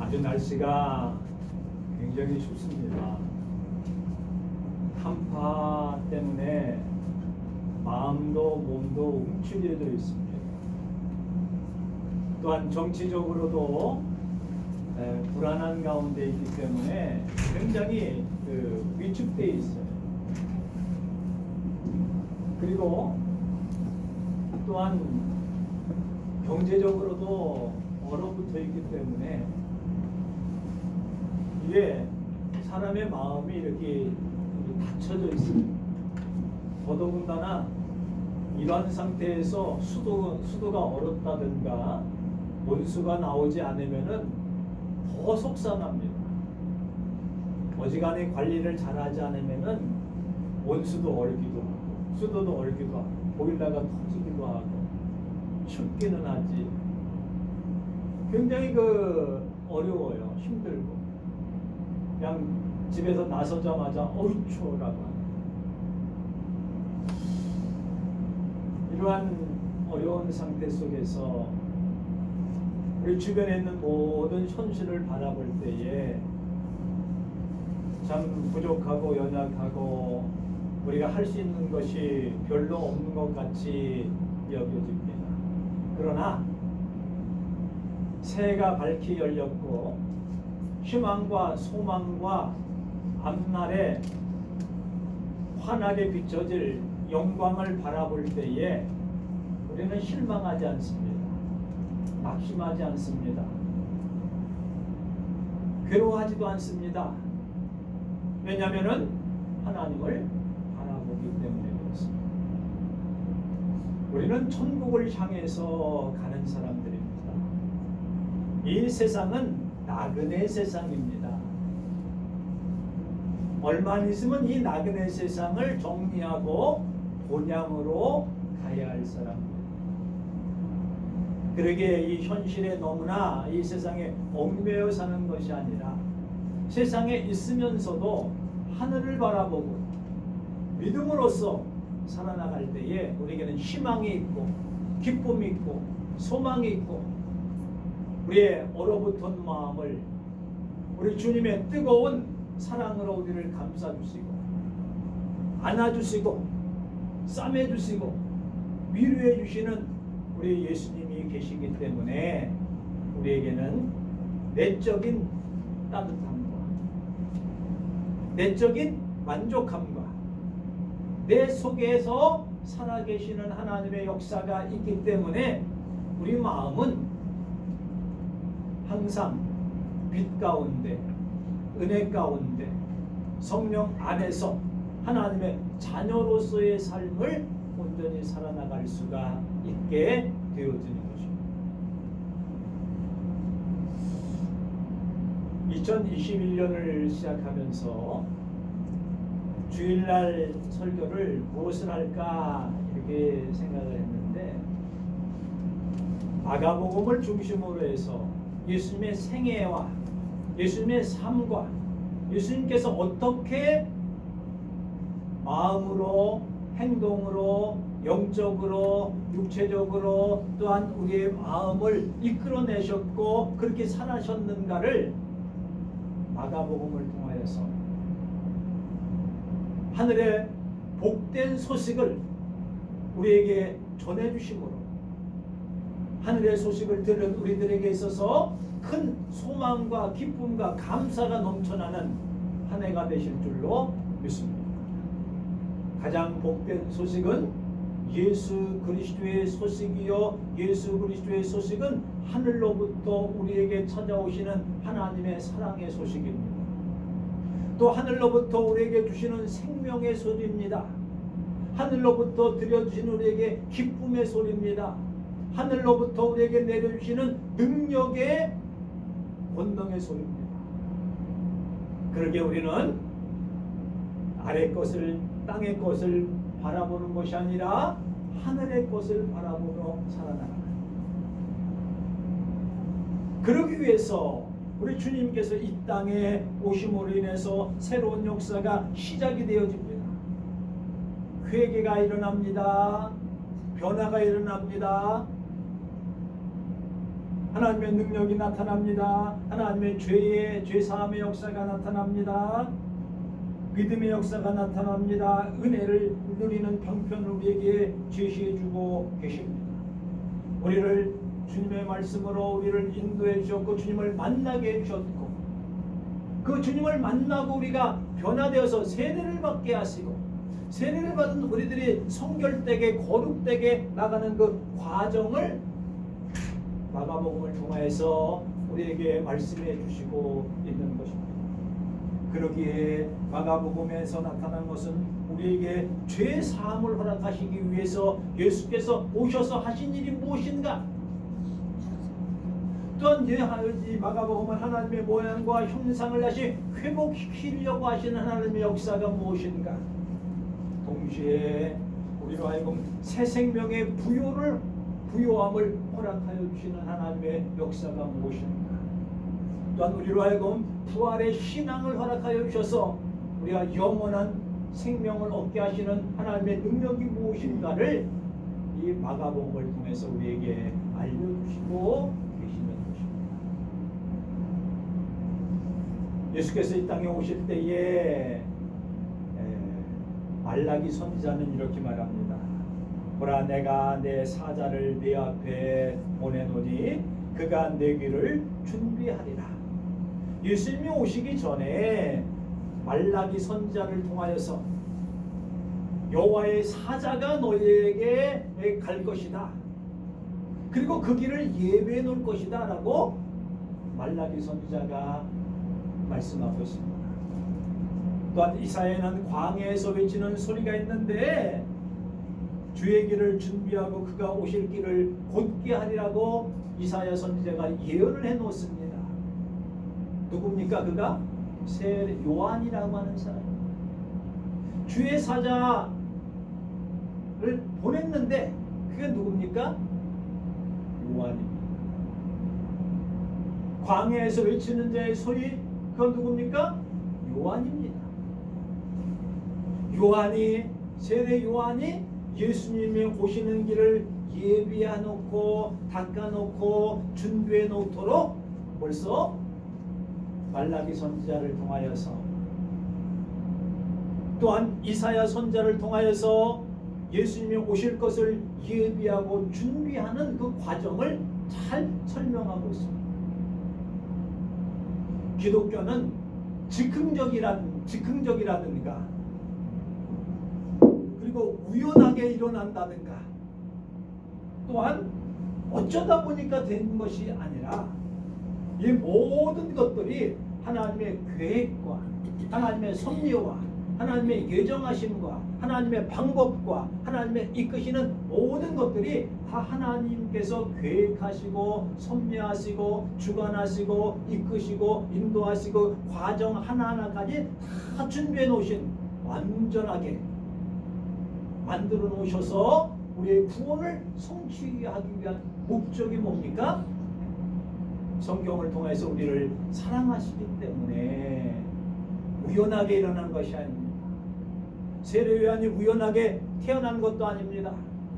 아주 날씨가 굉장히 춥습니다. 한파 때문에 마음도 몸도 움츠려져 있습니다. 또한 정치적으로도 불안한 가운데 있기 때문에 굉장히 위축되어 있어요. 그리고 또한 경제적으로도 얼어붙어 있기 때문에 이게 사람의 마음이 이렇게 닫혀져 있습니다. 더더군다나 이러한 상태에서 수도가 얼었다든가 온수가 나오지 않으면은 더 속상합니다. 어지간히 관리를 잘하지 않으면은 온수도 얼기도 하고 수도도 얼기도 하고 보일러가 터지기도 하고 춥기는 하지 굉장히 어려워요. 힘들고 그냥 집에서 나서자마자 어이 추워라고 이러한 어려운 상태 속에서 우리 주변에 있는 모든 현실을 바라볼 때에 참 부족하고 연약하고 우리가 할 수 있는 것이 별로 없는 것 같이 여겨집니다. 그러나 새해가 밝게 열렸고 희망과 소망과 앞날에 환하게 비춰질 영광을 바라볼 때에 우리는 실망하지 않습니다. 낙심하지 않습니다. 괴로워하지도 않습니다. 왜냐하면 하나님을 바라보기 때문에 그렇습니다. 우리는 천국을 향해서 가는 사람들입니다. 이 세상은 나그네 세상입니다. 얼마 있으면 이 나그네 세상을 정리하고 본향으로 가야 할 사람입니다. 그러기에 이 현실에 너무나 이 세상에 얽매여 사는 것이 아니라 세상에 있으면서도 하늘을 바라보고 믿음으로써 살아나갈 때에 우리에게는 희망이 있고 기쁨이 있고 소망이 있고 우리의 얼어붙은 마음을 우리 주님의 뜨거운 사랑으로 우리를 감싸주시고 안아주시고 싸매주시고 위로해 주시는 우리 예수님이 계시기 때문에 우리에게는 내적인 따뜻함과 내적인 만족함과 내 속에서 살아계시는 하나님의 역사가 있기 때문에 우리 마음은 항상 빛 가운데 은혜 가운데 성령 안에서 하나님의 자녀로서의 삶을 온전히 살아나갈 수가 있게 되어지는 것입니다. 2021년을 시작하면서 주일날 설교를 무엇을 할까 이렇게 생각을 했는데 마가복음을 중심으로 해서 예수님의 생애와 예수님의 삶과 예수님께서 어떻게 마음으로 행동으로 영적으로 육체적으로 또한 우리의 마음을 이끌어내셨고 그렇게 살아셨는가를 마가복음을 통하여서 하늘의 복된 소식을 우리에게 전해주심으로 하늘의 소식을 들은 우리들에게 있어서 큰 소망과 기쁨과 감사가 넘쳐나는 한 해가 되실 줄로 믿습니다. 가장 복된 소식은 예수 그리스도의 소식이요 예수 그리스도의 소식은 하늘로부터 우리에게 찾아오시는 하나님의 사랑의 소식입니다. 또 하늘로부터 우리에게 주시는 생명의 소리입니다. 하늘로부터 들려주신 우리에게 기쁨의 소리입니다. 하늘로부터 우리에게 내려주시는 능력의 권능의 소리입니다. 그러기에 우리는 아래 것을 땅의 것을 바라보는 것이 아니라 하늘의 것을 바라보며 살아나가는 그러기 위해서 우리 주님께서 이 땅에 오심으로 인해서 새로운 역사가 시작이 되어집니다. 회개가 일어납니다. 변화가 일어납니다. 하나님의 능력이 나타납니다. 하나님의 죄 사함의 역사가 나타납니다. 믿음의 역사가 나타납니다. 은혜를 누리는 방편을 우리에게 제시해주고 계십니다. 우리를 주님의 말씀으로 우리를 인도해 주셨고 주님을 만나게 해주셨고 그 주님을 만나고 우리가 변화되어서 세례를 받게 하시고 세례를 받은 우리들이 성결되게 거룩되게 나가는 그 과정을 마가복음을 통하여서 우리에게 말씀해 주시고 있는 것입니다. 그러기에 마가복음에서 나타난 것은 우리에게 죄 사함을 허락하시기 위해서 예수께서 오셔서 하신 일이 무엇인가? 또한 이 마가복음은 하나님의 모양과 형상을 다시 회복시키려고 하시는 하나님의 역사가 무엇인가? 동시에 우리로 하여금 새 생명의 부요함을 허락하여 주시는 하나님의 역사가 무엇인가? 또한 우리로 하여금 부활의 신앙을 허락하여 주셔서 우리가 영원한 생명을 얻게 하시는 하나님의 능력이 무엇인가를 이 마가복음을 통해서 우리에게 알려주시고 계시는 것입니다. 예수께서 이 땅에 오실 때에 말라기 선지자는 이렇게 말합니다. 보라, 내가 내 사자를 네 앞에 보내노니 그가 내 길을 준비하리라. 예수님이 오시기 전에 말라기 선지자를 통하여서 여호와의 사자가 너희에게 갈 것이다. 그리고 그 길을 예비해 놓을 것이다 라고 말라기 선지자가 말씀하고 있습니다. 또한 이사야는 광야에서 외치는 소리가 있는데 주의 길을 준비하고 그가 오실 길을 곧게 하리라고 이사야 선지자가 예언을 해 놓습니다. 누굽니까? 그가 새 요한이라고 하는 사람. 주의 사자를 보냈는데 그게 누굽니까? 요한입니다. 광야에서 외치는 자의 소리, 그건 누굽니까? 요한입니다. 요한이, 세례 요한이 예수님이 오시는 길을 예비해 놓고 닦아 놓고 준비해 놓도록 벌써 말라기 선지자를 통하여서 또한 이사야 선지자를 통하여서 예수님이 오실 것을 예비하고 준비하는 그 과정을 잘 설명하고 있습니다. 기독교는 즉흥적이라든가 그리고 우연하게 일어난다든가 또한 어쩌다 보니까 된 것이 아니라 이 모든 것들이 하나님의 계획과 하나님의 섭리와 하나님의 예정하심과 하나님의 방법과 하나님의 이끄시는 모든 것들이 다 하나님께서 계획하시고 섭리하시고 주관하시고 이끄시고 인도하시고 과정 하나하나까지 다 준비해 놓으신 완전하게 만들어 놓으셔서 우리의 구원을 성취하기 위한 목적이 뭡니까? 성경을 통해서 우리를 사랑하시기 때문에 우연하게 일어난 것이 아닙니다. 세례 요한이 우연하게 태어난 것도 아닙니다.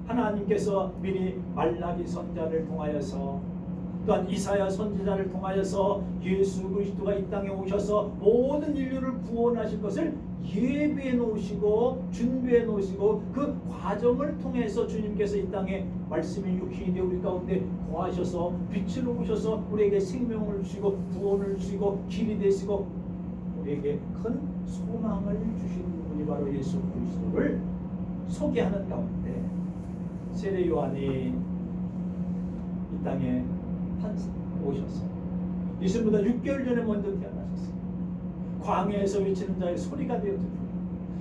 하나님께서 미리 말라기 선지자를 통하여서 또한 이사야 선지자를 통하여서 예수 그리스도가 이 땅에 오셔서 모든 인류를 구원하실 것을 예비해 놓으시고 준비해 놓으시고 그 과정을 통해서 주님께서 이 땅에 말씀이 육신이 되어 우리 가운데 거하셔서 빛을 오셔서 우리에게 생명을 주시고 구원을 주시고 길이 되시고 우리에게 큰 소망을 주시는 분이 바로 예수 그리스도를 소개하는 가운데 세례 요한이 이 땅에 오셨어요. 예수님보다 6개월 전에 먼저 태어나셨어요. 광야에서 외치는 자의 소리가 되어집니다.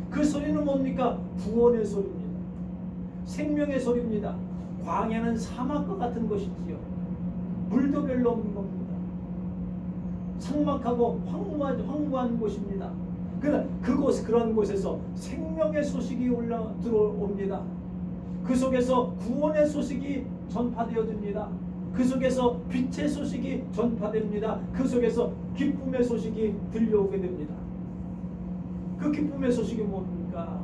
그 소리는 뭡니까? 구원의 소리입니다. 생명의 소리입니다. 광야는 사막과 같은 것이지요. 물도 별로 없는 겁니다. 삭막하고 황무한 곳입니다. 그러나 그런 곳에서 생명의 소식이 들어옵니다. 그 속에서 구원의 소식이 전파되어집니다. 그 속에서 빛의 소식이 전파됩니다. 그 속에서 기쁨의 소식이 들려오게 됩니다. 그 기쁨의 소식이 뭡니까?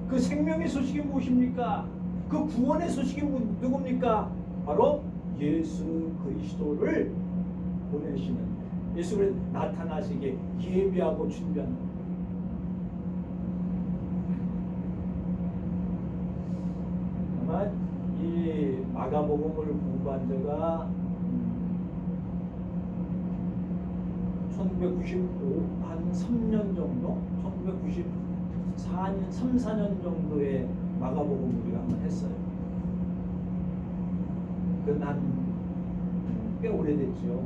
그 생명의 소식이 무엇입니까? 그 구원의 소식이 누굽니까? 바로 예수 그리스도를 보내시는, 예수를 나타나시게 예비하고 준비하는. 아마 이 마가복음을 공부한 지가 1995, 한 3년 정도? 1994년, 3, 4년 정도의 마가복음 우리가 한번 했어요. 그건 한 꽤 오래됐죠.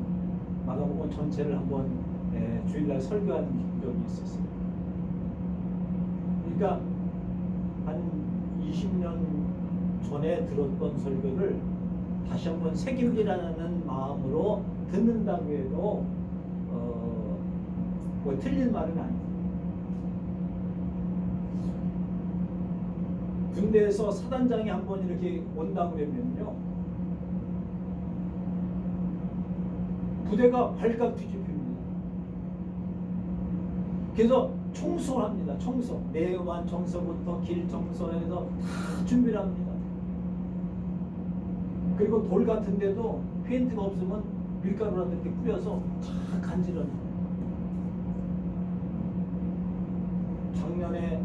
마가복음 전체를 한번 주일날 설교한 적이 있었어요. 그러니까 한 20년 전에 들었던 설교를 다시 한번 새김질하는 마음으로 듣는다고 해도 뭐 틀린 말은 아니에요. 군대에서 사단장이 한번 이렇게 온다고 그러면요, 부대가 발칵 뒤집힙니다. 그래서 청소를 합니다. 청소. 내관 청소부터 길 청소해서 다 준비를 합니다. 그리고 돌 같은 데도 페인트가 없으면 밀가루라도 이렇게 뿌려서 다 간지럽니다. 작년에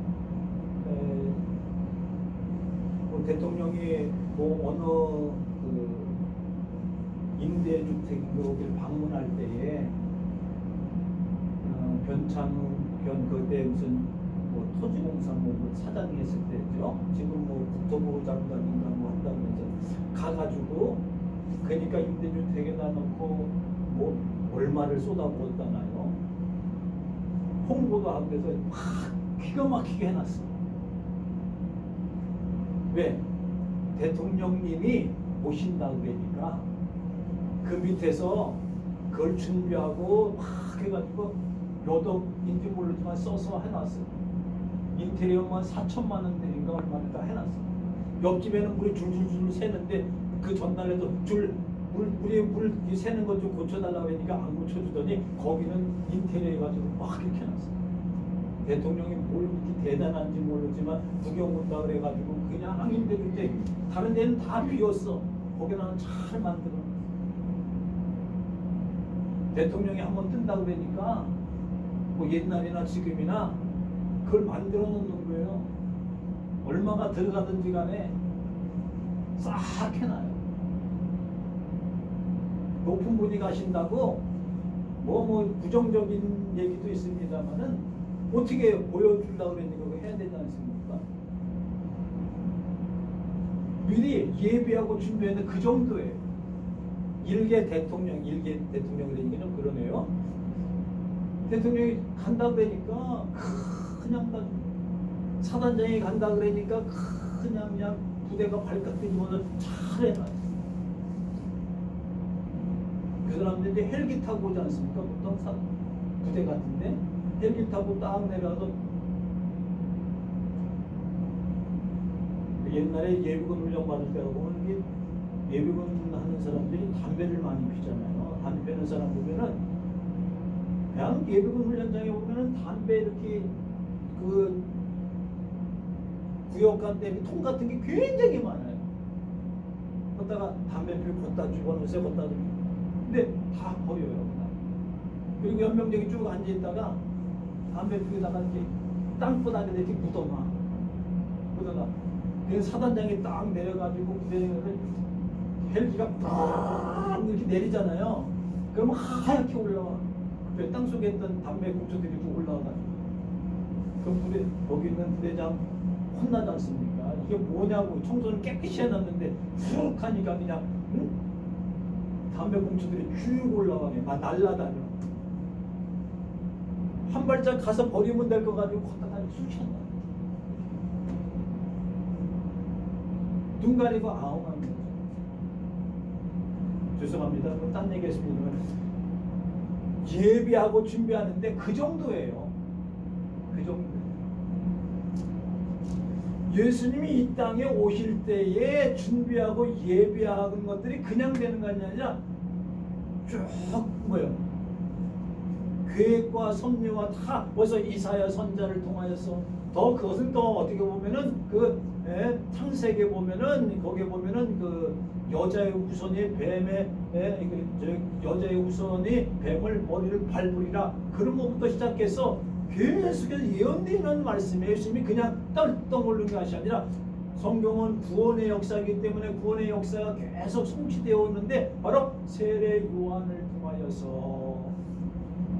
뭐 대통령이 뭐 어느 그 임대주택 여기를 방문할 때에 변창훈 그때 무슨 뭐 토지공사 뭐 사장이 했을 때죠. 지금 뭐 국토부 장관인가 뭐 한다면서 가가지고, 그러니까 임대주택에다 놓고 뭐 얼마를 쏟아부었다나요. 홍보도 하고 그래서 막 기가 막히게 해놨어. 왜? 대통령님이 오신다고 그러니까 그 밑에서 그걸 준비하고 막 해가지고 몇 억인지 모르지만 써서 해놨어요. 인테리어만 4천만 원대인가 얼마인가 해놨어. 옆집에는 물이 줄줄줄 새는데 그 전날에도 물이 새는 것 좀 고쳐달라고 하니까 안 고쳐주더니 거기는 인테리어 해가지고 막 이렇게 해놨어. 대통령이 뭘 그렇게 대단한지 모르지만 구경 온다 그래가지고 그냥 임대주택, 다른 데는 다 비었어. 거기는 잘 만들어. 대통령이 한번 뜬다고 그러니까 뭐 옛날이나 지금이나 그걸 만들어 놓는 거예요. 얼마가 들어가든지 간에 싹 해놔요. 높은 분이 가신다고 뭐 부정적인 얘기도 있습니다만은 어떻게 보여주려고 그러니까 그거 해야 되지 않습니까? 미리 예비하고 준비하는 그 정도예요. 일개 대통령이라니까 좀 그러네요. 대통령이 간다 그러니까 그냥 사단장이 간다 그러니까 그냥 부대가 발칵 뒤집어서 잘 해놔요. 그 사람들이 헬기 타고 오지 않습니까? 보통 부대 같은데 헬기 타고 딱 내려가서, 옛날에 예비군 훈련 받을 때가 보면 예비군 하는 사람들이 담배를 많이 피잖아요. 담배 피는 사람 보면은 그냥 예비군 훈련장에 보면은 담배 이렇게 그 구역간 때 통 같은 게 굉장히 많아요. 걷다가 담배 피고 걷다 집어넣으세요. 걷다 근데 다 버려요. 그리고 연명적이 쭉 앉아있다가 담배 피우다가 이렇게 땅바닥에 이렇게 묻어놔. 그래서 사단장이 딱 내려가지고 부대장을 헬기가 딱 이렇게 내리잖아요. 그러면 하얗게 올라와. 그 땅속에 있던 담배 공초들이 쭉 올라와가지고. 그럼 거기 있는 부대장 혼나지 않습니까? 이게 뭐냐고. 청소를 깨끗이 해놨는데 훅 하니까 그냥 담배 봉투들이 쭉 올라가네. 막 날라다녀. 한 발짝 가서 버리면 될 거 가지고 걷다가 쑤셨나. 눈 가리고 아웅합니다. 죄송합니다. 딴 얘기 했습니다. 예비하고 준비하는데 그 정도예요. 그 정도. 예수님이 이 땅에 오실 때에 준비하고 예비하는 것들이 그냥 되는 것이 아니라 쭉 뭐요? 계획과 섭리와 다 벌써 이사야 선자를 통하여서 더 그것은 또 어떻게 보면은 그 창세기에 보면은 거기에 보면은 그 여자의 후손이 여자의 후손이 뱀을 머리를 밟으리라. 그런 것부터 시작해서 계속해서 예언되는 말씀에 예수님이 그냥 떨떡 오르는 것이 아니라 성경은 구원의 역사이기 때문에 구원의 역사가 계속 성취되어 오는데 바로 세례 요한을 통하여서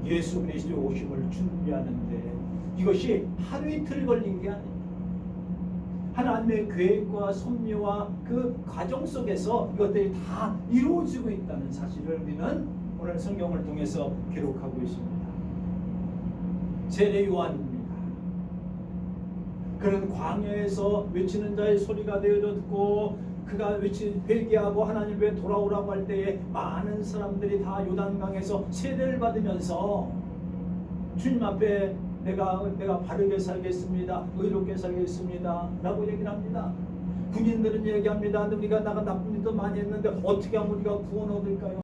예수 그리스도의 오심을 준비하는데 이것이 하루 이틀 걸린 게 아니에요. 하나님의 계획과 섭리와 그 과정 속에서 이것들이 다 이루어지고 있다는 사실을 우리는 오늘 성경을 통해서 기록하고 있습니다. 세례 요한입니다. 그는 광야에서 외치는 자의 소리가 되어졌고 그가 회개하고 하나님 왜 돌아오라고 할 때에 많은 사람들이 다 요단강에서 세례를 받으면서 주님 앞에 내가 바르게 살겠습니다. 의롭게 살겠습니다. 라고 얘기를 합니다. 군인들은 얘기합니다. 우리가 나쁜 일도 많이 했는데 어떻게 하면 우리가 구원 얻을까요?